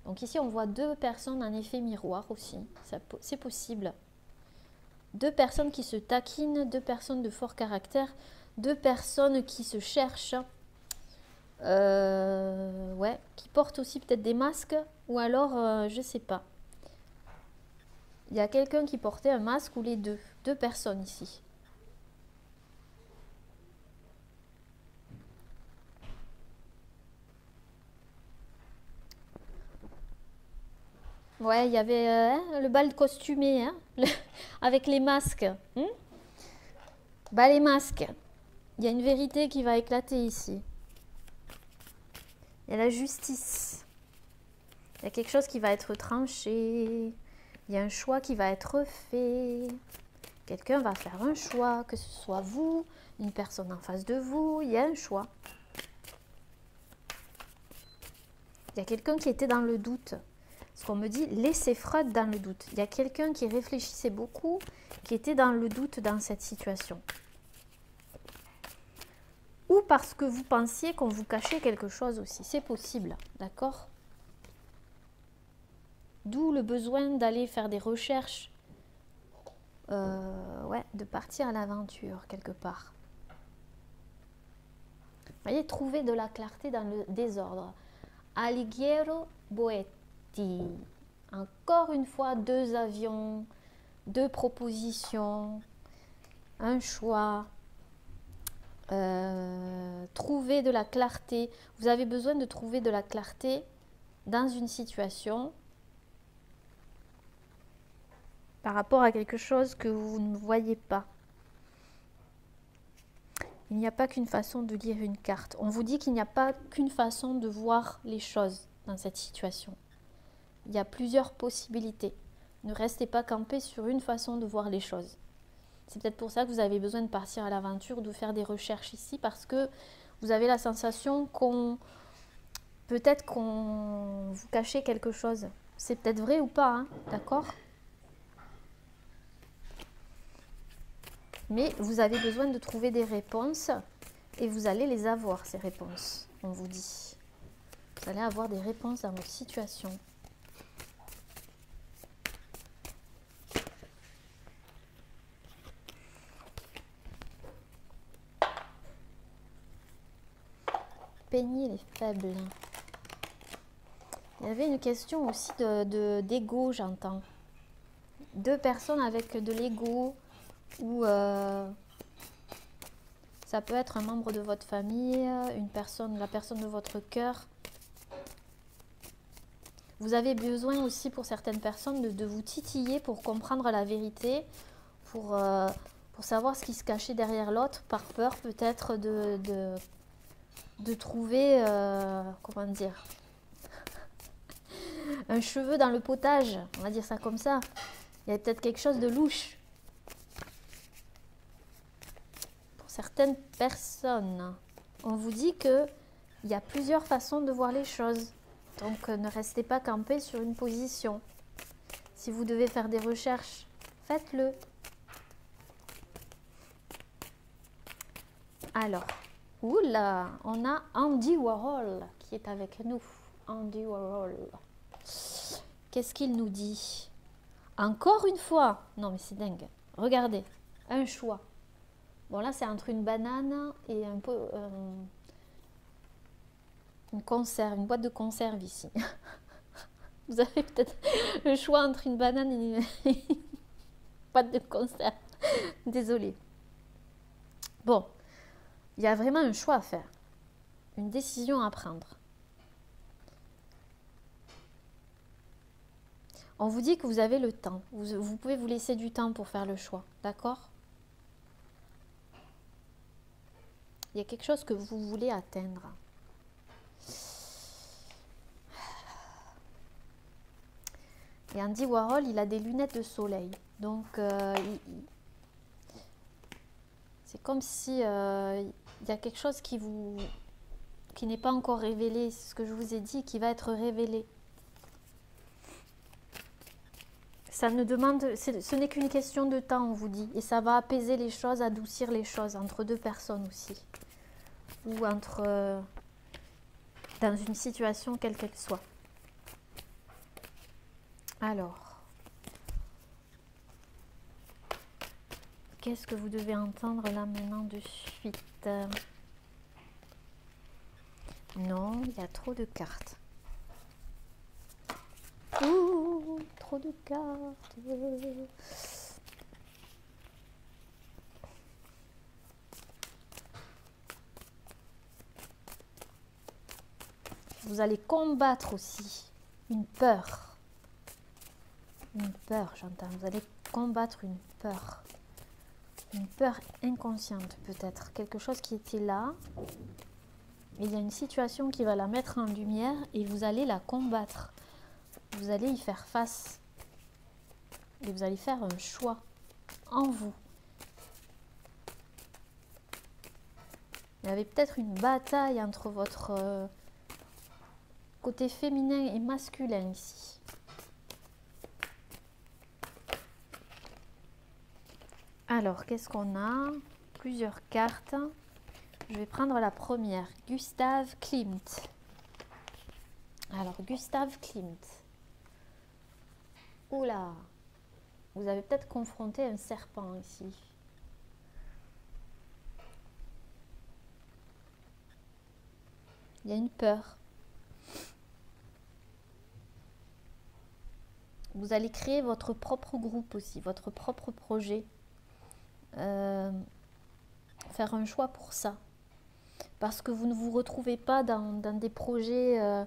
Donc ici, on voit deux personnes en effet miroir aussi. C'est possible. Deux personnes qui se taquinent, deux personnes de fort caractère, deux personnes qui se cherchent. Ouais, qui portent aussi peut-être des masques. Ou alors, je sais pas. Il y a quelqu'un qui portait un masque ou les deux. Deux personnes ici. Ouais, il y avait le bal costumé, hein, avec les masques. Bah, les masques. Il y a une vérité qui va éclater ici. Il y a la justice. Il y a quelque chose qui va être tranché. Il y a un choix qui va être fait. Quelqu'un va faire un choix, que ce soit vous, une personne en face de vous. Il y a un choix. Il y a quelqu'un qui était dans le doute. Ce qu'on me dit, laissez Freud dans le doute. Il y a quelqu'un qui réfléchissait beaucoup, qui était dans le doute dans cette situation. Ou parce que vous pensiez qu'on vous cachait quelque chose aussi. C'est possible, d'accord? D'où le besoin d'aller faire des recherches, ouais, de partir à l'aventure quelque part. Vous voyez, trouver de la clarté dans le désordre. Alighiero Boetti. Encore une fois, deux avions, deux propositions, un choix. Trouver de la clarté. Vous avez besoin de trouver de la clarté dans une situation. par rapport à quelque chose que vous ne voyez pas. Il n'y a pas qu'une façon de lire une carte. On vous dit qu'il n'y a pas qu'une façon de voir les choses dans cette situation. Il y a plusieurs possibilités. Ne restez pas campé sur une façon de voir les choses. C'est peut-être pour ça que vous avez besoin de partir à l'aventure, de faire des recherches ici, parce que vous avez la sensation peut-être qu'on vous cachait quelque chose. C'est peut-être vrai ou pas, hein, d'accord? Mais vous avez besoin de trouver des réponses et vous allez les avoir, ces réponses, on vous dit. Vous allez avoir des réponses dans votre situation. Peignez les faibles. Il y avait une question aussi d'ego, j'entends. Deux personnes avec de l'ego ou ça peut être un membre de votre famille, la personne de votre cœur. Vous avez besoin aussi pour certaines personnes de vous titiller pour comprendre la vérité, pour savoir ce qui se cachait derrière l'autre, par peur peut-être de trouver, comment dire, un cheveu dans le potage, on va dire ça comme ça. Il y a peut-être quelque chose de louche. Pour certaines personnes, on vous dit qu'il y a plusieurs façons de voir les choses. Donc ne restez pas campé sur une position. Si vous devez faire des recherches, faites-le. Alors, oula, on a Andy Warhol qui est avec nous. Andy Warhol. Qu'est-ce qu'il nous dit? Encore une fois. Non mais c'est dingue. Regardez, un choix. Bon là c'est entre une banane et un peu une conserve, une boîte de conserve ici. Vous avez peut-être le choix entre une banane et une boîte de conserve. Désolée. Bon, il y a vraiment un choix à faire. Une décision à prendre. On vous dit que vous avez le temps. Vous pouvez vous laisser du temps pour faire le choix. D'accord? Il y a quelque chose que vous voulez atteindre. Et Andy Warhol, il a des lunettes de soleil. Donc, c'est comme si il y a quelque chose qui n'est pas encore révélé. C'est ce que je vous ai dit, qui va être révélé. Ça ne demande, ce n'est qu'une question de temps, on vous dit. Et ça va apaiser les choses, adoucir les choses entre deux personnes aussi. Ou entre... dans une situation quelle qu'elle soit. Alors, qu'est-ce que vous devez entendre là maintenant de suite? Non, il y a trop de cartes. Ouh, trop de cartes. Vous allez combattre aussi une peur. Une peur, j'entends. Vous allez combattre une peur. Une peur inconsciente peut-être. Quelque chose qui était là. Il y a une situation qui va la mettre en lumière et vous allez la combattre. Vous allez y faire face. Et vous allez faire un choix en vous. Il y avait peut-être une bataille entre votre côté féminin et masculin ici. Alors, qu'est-ce qu'on a? Plusieurs cartes. Je vais prendre la première. Gustav Klimt. Alors, Gustav Klimt. Oula! Vous avez peut-être confronté un serpent ici. Il y a une peur. Vous allez créer votre propre groupe aussi, votre propre projet. Faire un choix pour ça. Parce que vous ne vous retrouvez pas dans des projets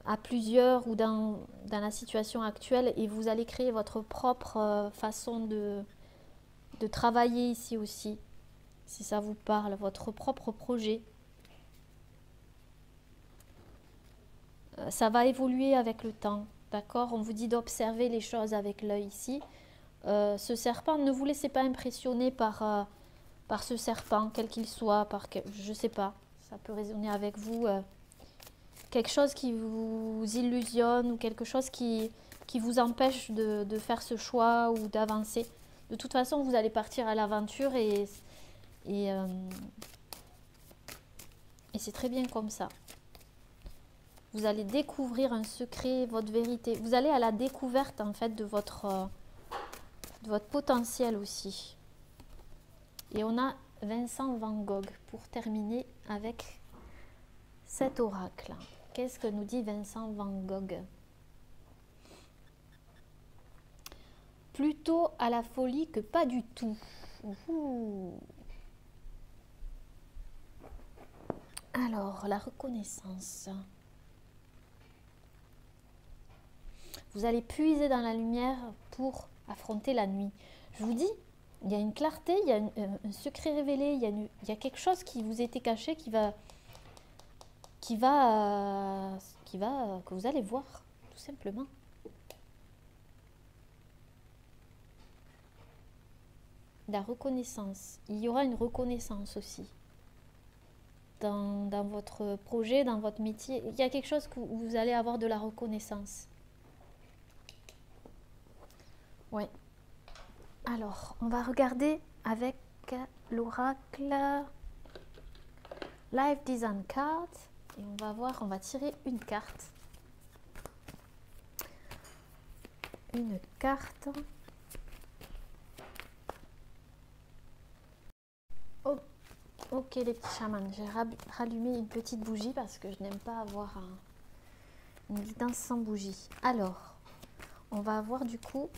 à plusieurs ou dans la situation actuelle et vous allez créer votre propre façon de travailler ici aussi, si ça vous parle, votre propre projet. Ça va évoluer avec le temps, d'accord? On vous dit d'observer les choses avec l'œil ici. Ce serpent, ne vous laissez pas impressionner par ce serpent, quel qu'il soit, je ne sais pas, ça peut résonner avec vous. Quelque chose qui vous illusionne ou quelque chose qui vous empêche de faire ce choix ou d'avancer. De toute façon, vous allez partir à l'aventure et c'est très bien comme ça. Vous allez découvrir un secret, votre vérité. Vous allez à la découverte en fait de votre potentiel aussi. Et on a Vincent Van Gogh pour terminer avec cet oracle. Qu'est-ce que nous dit Vincent Van Gogh? Plutôt à la folie que pas du tout. Ouh. Alors, la reconnaissance. Vous allez puiser dans la lumière pour affronter la nuit. Je vous dis, il y a une clarté, il y a un secret révélé, il y a quelque chose qui vous était caché que vous allez voir, tout simplement. La reconnaissance. Il y aura une reconnaissance aussi. Dans votre projet, dans votre métier, il y a quelque chose où vous allez avoir de la reconnaissance. Ouais. Alors, on va regarder avec l'oracle Life Design Card. Et on va voir, on va tirer une carte. Une carte. Oh, ok les petits chamans, j'ai rallumé une petite bougie parce que je n'aime pas avoir une guidance sans bougie. Alors, on va avoir du coup,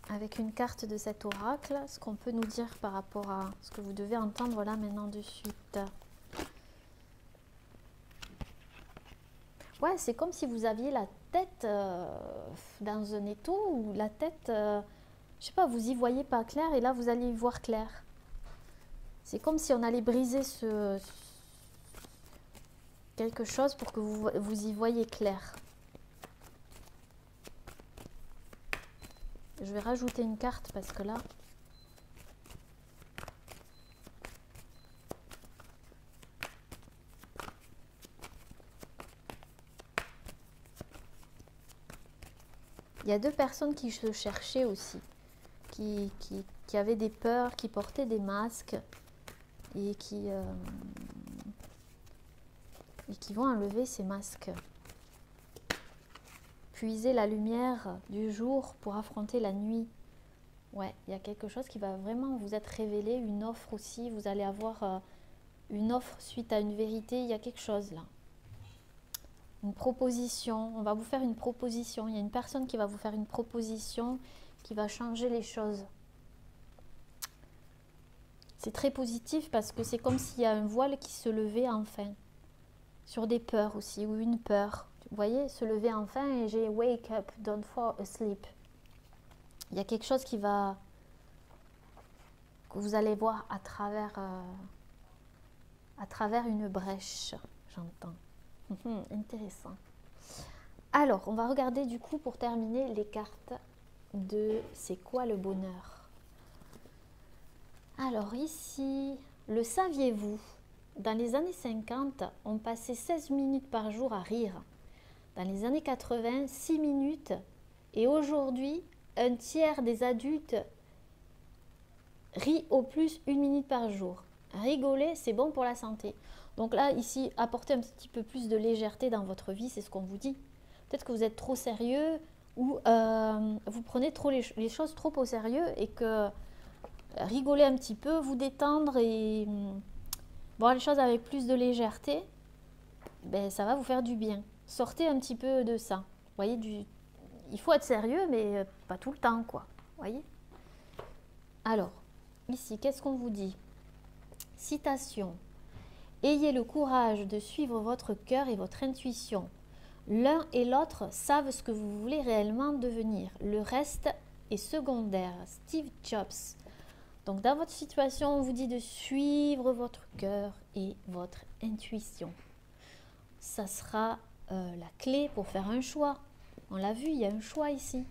avec une carte de cet oracle, ce qu'on peut nous dire par rapport à ce que vous devez entendre là maintenant de suite. Ouais, c'est comme si vous aviez la tête dans un étau ou la tête, je sais pas, vous y voyez pas clair et là vous allez y voir clair. C'est comme si on allait briser quelque chose pour que vous y voyez clair. Je vais rajouter une carte parce que là... Il y a deux personnes qui se cherchaient aussi, qui avaient des peurs, qui portaient des masques et qui vont enlever ces masques. Puiser la lumière du jour pour affronter la nuit. Ouais, il y a quelque chose qui va vraiment vous être révélé, une offre aussi, vous allez avoir une offre suite à une vérité, il y a quelque chose là. Une proposition, on va vous faire une proposition, il y a une personne qui va vous faire une proposition qui va changer les choses. C'est très positif parce que c'est comme s'il y a un voile qui se levait enfin. Sur des peurs aussi, ou une peur. Vous voyez, se lever enfin et j'ai wake up, don't fall asleep. Il y a quelque chose que vous allez voir à travers une brèche, j'entends. Intéressant. Alors, on va regarder du coup pour terminer les cartes de c'est quoi le bonheur. Alors ici, le saviez-vous? Dans les années 50, on passait 16 minutes par jour à rire. Dans les années 80, 6 minutes. Et aujourd'hui, un tiers des adultes rit au plus 1 minute par jour. Rigoler, c'est bon pour la santé. Donc là, ici, apporter un petit peu plus de légèreté dans votre vie, c'est ce qu'on vous dit. Peut-être que vous êtes trop sérieux ou vous prenez trop les choses trop au sérieux et que rigoler un petit peu, vous détendre et voir les choses avec plus de légèreté, ben, ça va vous faire du bien. Sortez un petit peu de ça. Vous voyez, il faut être sérieux, mais pas tout le temps, quoi. Vous voyez? Alors, ici, qu'est-ce qu'on vous dit? Citation. Ayez le courage de suivre votre cœur et votre intuition. L'un et l'autre savent ce que vous voulez réellement devenir. Le reste est secondaire. Steve Jobs. Donc dans votre situation, on vous dit de suivre votre cœur et votre intuition. Ça sera la clé pour faire un choix. On l'a vu, il y a un choix ici.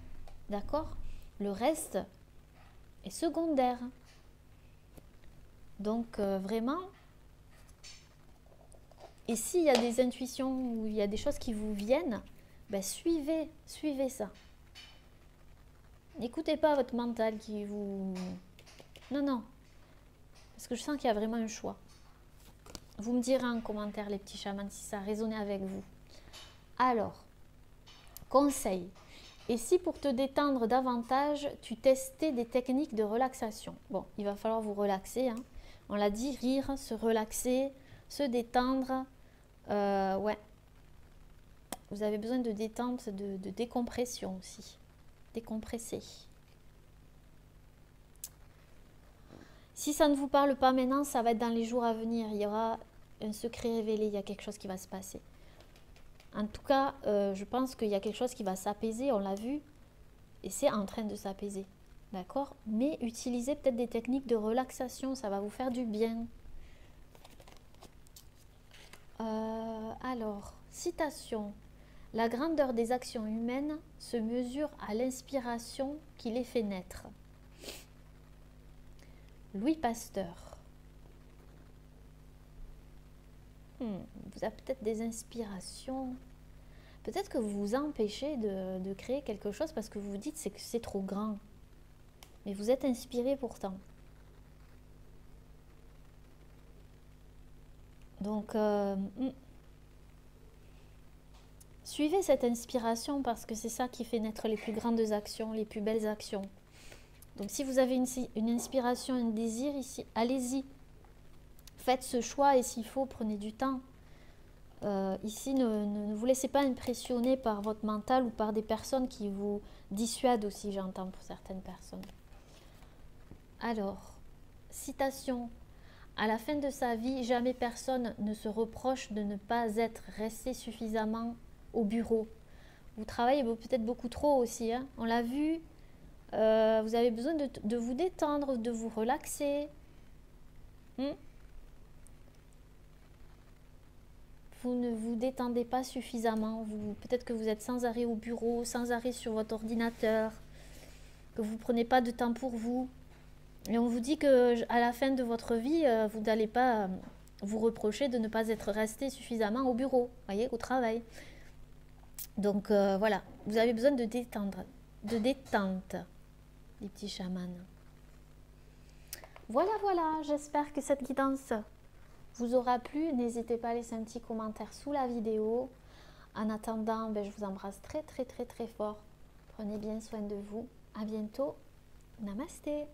D'accord? Le reste est secondaire. Donc vraiment, et s'il y a des intuitions ou il y a des choses qui vous viennent, ben suivez ça. N'écoutez pas votre mental qui vous... Non, non. Parce que je sens qu'il y a vraiment un choix. Vous me direz en commentaire, les petits chamans, si ça a résonné avec vous. Alors, conseil. Et si pour te détendre davantage, tu testais des techniques de relaxation? Bon, il va falloir vous relaxer. Hein. On l'a dit, rire, se relaxer, se détendre. Ouais. Vous avez besoin de détente, de décompression aussi. Décompresser. Si ça ne vous parle pas maintenant, ça va être dans les jours à venir. Il y aura un secret révélé, il y a quelque chose qui va se passer. En tout cas, je pense qu'il y a quelque chose qui va s'apaiser, on l'a vu, et c'est en train de s'apaiser. D'accord? Mais utilisez peut-être des techniques de relaxation, ça va vous faire du bien. Alors, citation. La grandeur des actions humaines se mesure à l'inspiration qui les fait naître. Louis Pasteur. Vous avez peut-être des inspirations. Peut-être que vous vous empêchez de créer quelque chose parce que vous vous dites que c'est trop grand. Mais vous êtes inspiré pourtant. Donc, suivez cette inspiration parce que c'est ça qui fait naître les plus grandes actions, les plus belles actions. Donc, si vous avez une inspiration, un désir ici, allez-y. Faites ce choix et s'il faut, prenez du temps. Ici, ne vous laissez pas impressionner par votre mental ou par des personnes qui vous dissuadent aussi, j'entends pour certaines personnes. Alors, citation. À la fin de sa vie, jamais personne ne se reproche de ne pas être resté suffisamment au bureau. Vous travaillez peut-être beaucoup trop aussi, hein. On l'a vu. Vous avez besoin de vous détendre, de vous relaxer. Vous ne vous détendez pas suffisamment. Peut-être que vous êtes sans arrêt au bureau, sans arrêt sur votre ordinateur, que vous ne prenez pas de temps pour vous. Et on vous dit qu'à la fin de votre vie, vous n'allez pas vous reprocher de ne pas être resté suffisamment au bureau, voyez, au travail. Donc voilà, vous avez besoin de détente, les petits chamans. Voilà, j'espère que cette guidance vous aura plu. N'hésitez pas à laisser un petit commentaire sous la vidéo. En attendant, je vous embrasse très fort. Prenez bien soin de vous. À bientôt. Namasté.